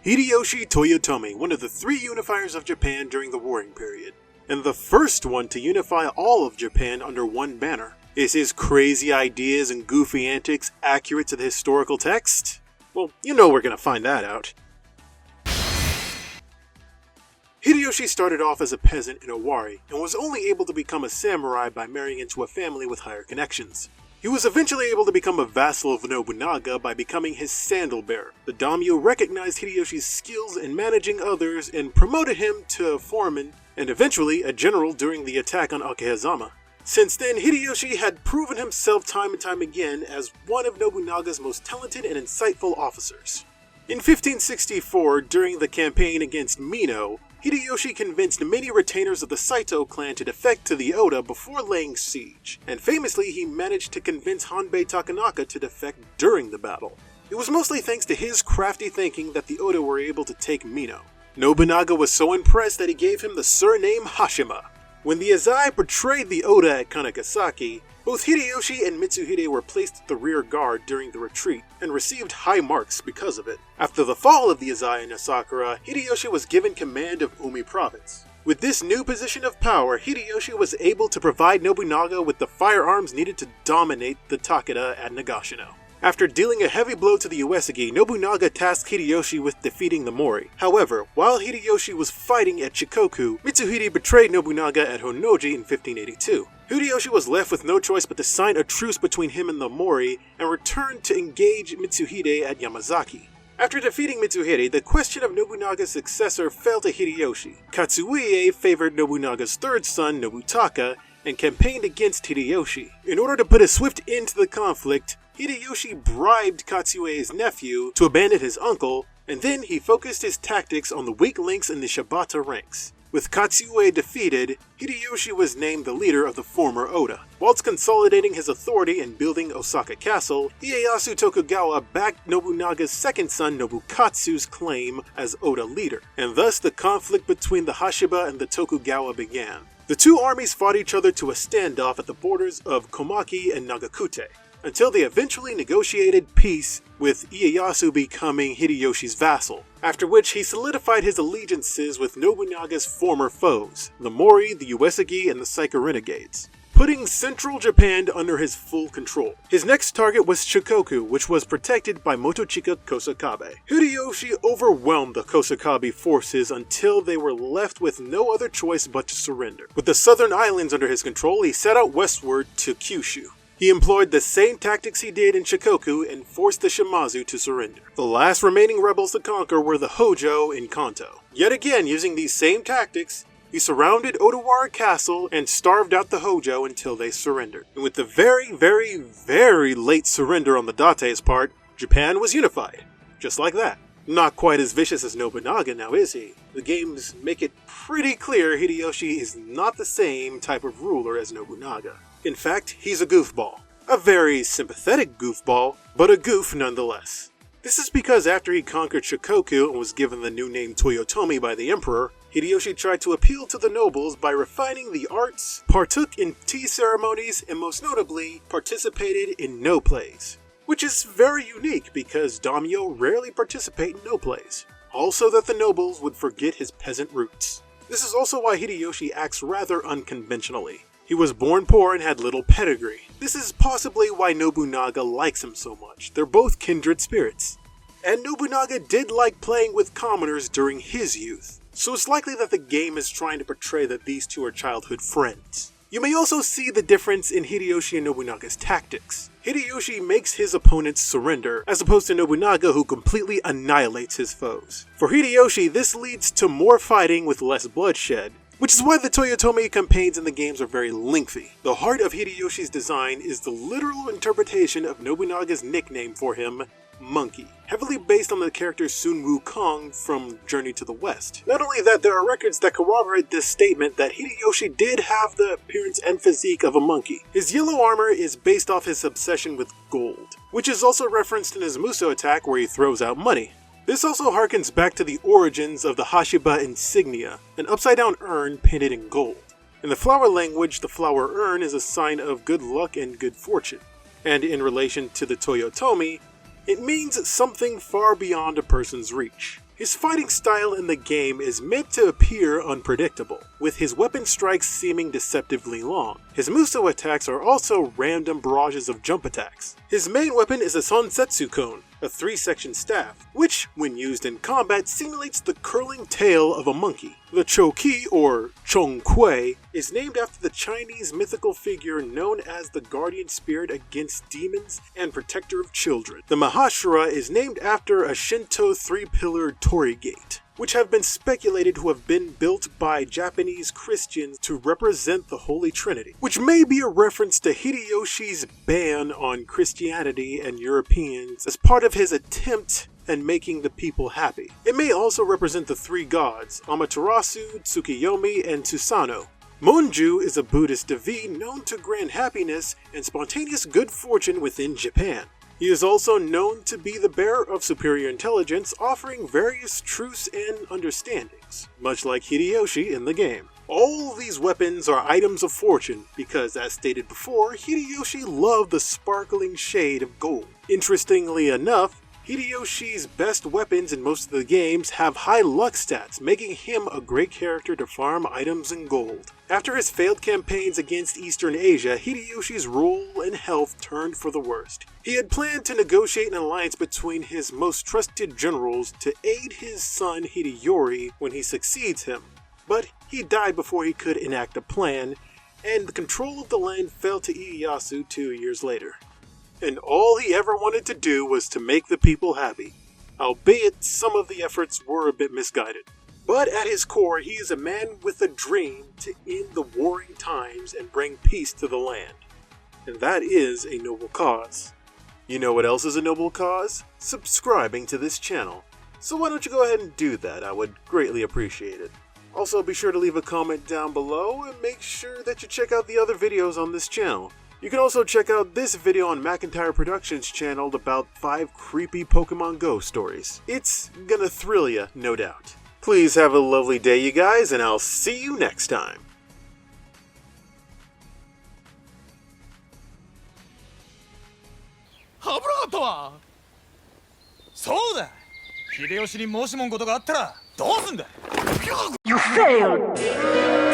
Hideyoshi Toyotomi, one of the three unifiers of Japan during the warring period, and the first one to unify all of Japan under one banner. Is his crazy ideas and goofy antics accurate to the historical text? Well, you know we're gonna find that out. Hideyoshi started off as a peasant in Owari, and was only able to become a samurai by marrying into a family with higher connections. He was eventually able to become a vassal of Nobunaga by becoming his sandal bearer. The daimyo recognized Hideyoshi's skills in managing others and promoted him to foreman and eventually a general during the attack on Akihazama. Since then, Hideyoshi had proven himself time and time again as one of Nobunaga's most talented and insightful officers. In 1564, during the campaign against Mino, Hideyoshi convinced many retainers of the Saito clan to defect to the Oda before laying siege, and famously he managed to convince Hanbei Takanaka to defect during the battle. It was mostly thanks to his crafty thinking that the Oda were able to take Mino. Nobunaga was so impressed that he gave him the surname Hashima. When the Azai betrayed the Oda at Kanagasaki, both Hideyoshi and Mitsuhide were placed at the rear guard during the retreat, and received high marks because of it. After the fall of the Azai in Asakura, Hideyoshi was given command of Umi province. With this new position of power, Hideyoshi was able to provide Nobunaga with the firearms needed to dominate the Takeda at Nagashino. After dealing a heavy blow to the Uesugi, Nobunaga tasked Hideyoshi with defeating the Mori. However, while Hideyoshi was fighting at Shikoku, Mitsuhide betrayed Nobunaga at Honnoji in 1582. Hideyoshi was left with no choice but to sign a truce between him and the Mori, and returned to engage Mitsuhide at Yamazaki. After defeating Mitsuhide, the question of Nobunaga's successor fell to Hideyoshi. Katsuie favored Nobunaga's third son, Nobutaka, and campaigned against Hideyoshi. In order to put a swift end to the conflict, Hideyoshi bribed Katsuie's nephew to abandon his uncle, and then he focused his tactics on the weak links in the Shibata ranks. With Katsue defeated, Hideyoshi was named the leader of the former Oda. Whilst consolidating his authority and building Osaka Castle, Ieyasu Tokugawa backed Nobunaga's second son Nobukatsu's claim as Oda leader, and thus the conflict between the Hashiba and the Tokugawa began. The two armies fought each other to a standoff at the borders of Komaki and Nagakute, until they eventually negotiated peace, with Ieyasu becoming Hideyoshi's vassal, after which he solidified his allegiances with Nobunaga's former foes, the Mori, the Uesugi, and the Saika renegades, putting central Japan under his full control. His next target was Shikoku, which was protected by Motochika Kosakabe. Hideyoshi overwhelmed the Kosakabe forces until they were left with no other choice but to surrender. With the southern islands under his control, he set out westward to Kyushu. He employed the same tactics he did in Shikoku and forced the Shimazu to surrender. The last remaining rebels to conquer were the Hojo in Kanto. Yet again, using these same tactics, he surrounded Odawara Castle and starved out the Hojo until they surrendered. And with the very late surrender on the Date's part, Japan was unified. Just like that. Not quite as vicious as Nobunaga now, is he? The games make it pretty clear Hideyoshi is not the same type of ruler as Nobunaga. In fact, he's a goofball. A very sympathetic goofball, but a goof nonetheless. This is because after he conquered Shikoku and was given the new name Toyotomi by the Emperor, Hideyoshi tried to appeal to the nobles by refining the arts, partook in tea ceremonies, and most notably, participated in no plays. Which is very unique because daimyo rarely participate in no plays. Also that the nobles would forget his peasant roots. This is also why Hideyoshi acts rather unconventionally. He was born poor and had little pedigree. This is possibly why Nobunaga likes him so much. They're both kindred spirits. And Nobunaga did like playing with commoners during his youth, so it's likely that the game is trying to portray that these two are childhood friends. You may also see the difference in Hideyoshi and Nobunaga's tactics. Hideyoshi makes his opponents surrender, as opposed to Nobunaga, who completely annihilates his foes. For Hideyoshi, this leads to more fighting with less bloodshed, which is why the Toyotomi campaigns in the games are very lengthy. The heart of Hideyoshi's design is the literal interpretation of Nobunaga's nickname for him, Monkey, heavily based on the character Sun Wukong from Journey to the West. Not only that, there are records that corroborate this statement that Hideyoshi did have the appearance and physique of a monkey. His yellow armor is based off his obsession with gold, which is also referenced in his Muso attack where he throws out money. This also harkens back to the origins of the Hashiba insignia, an upside-down urn painted in gold. In the flower language, the flower urn is a sign of good luck and good fortune, and in relation to the Toyotomi, it means something far beyond a person's reach. His fighting style in the game is meant to appear unpredictable, with his weapon strikes seeming deceptively long. His Muso attacks are also random barrages of jump attacks. His main weapon is a Sansetsukon, a 3-section staff, which, when used in combat, simulates the curling tail of a monkey. The Shoki, or Zhang Kui, is named after the Chinese mythical figure known as the guardian spirit against demons and protector of children. The Mahashira is named after a Shinto 3-pillared torii gate, which have been speculated to have been built by Japanese Christians to represent the Holy Trinity, which may be a reference to Hideyoshi's ban on Christianity and Europeans as part of his attempt at making the people happy. It may also represent the 3 gods, Amaterasu, Tsukiyomi, and Susanoo. Monju is a Buddhist deity known to grant happiness and spontaneous good fortune within Japan. He is also known to be the bearer of superior intelligence, offering various truths and understandings, much like Hideyoshi in the game. All these weapons are items of fortune because, as stated before, Hideyoshi loved the sparkling shade of gold. Interestingly enough, Hideyoshi's best weapons in most of the games have high luck stats, making him a great character to farm items and gold. After his failed campaigns against Eastern Asia, Hideyoshi's rule and health turned for the worst. He had planned to negotiate an alliance between his most trusted generals to aid his son Hideyori when he succeeds him, but he died before he could enact a plan, and the control of the land fell to Ieyasu 2 years later. And all he ever wanted to do was to make the people happy, albeit some of the efforts were a bit misguided. But at his core, he is a man with a dream to end the warring times and bring peace to the land. And that is a noble cause. You know what else is a noble cause? Subscribing to this channel. So why don't you go ahead and do that? I would greatly appreciate it. Also, be sure to leave a comment down below and make sure that you check out the other videos on this channel. You can also check out this video on McIntyre Productions' channel about 5 creepy Pokemon Go stories. It's gonna thrill ya, no doubt. Please have a lovely day, you guys, and I'll see you next time. ハブラーとはそうだ秀吉にもしもんことがあったらどうすんだ You failed!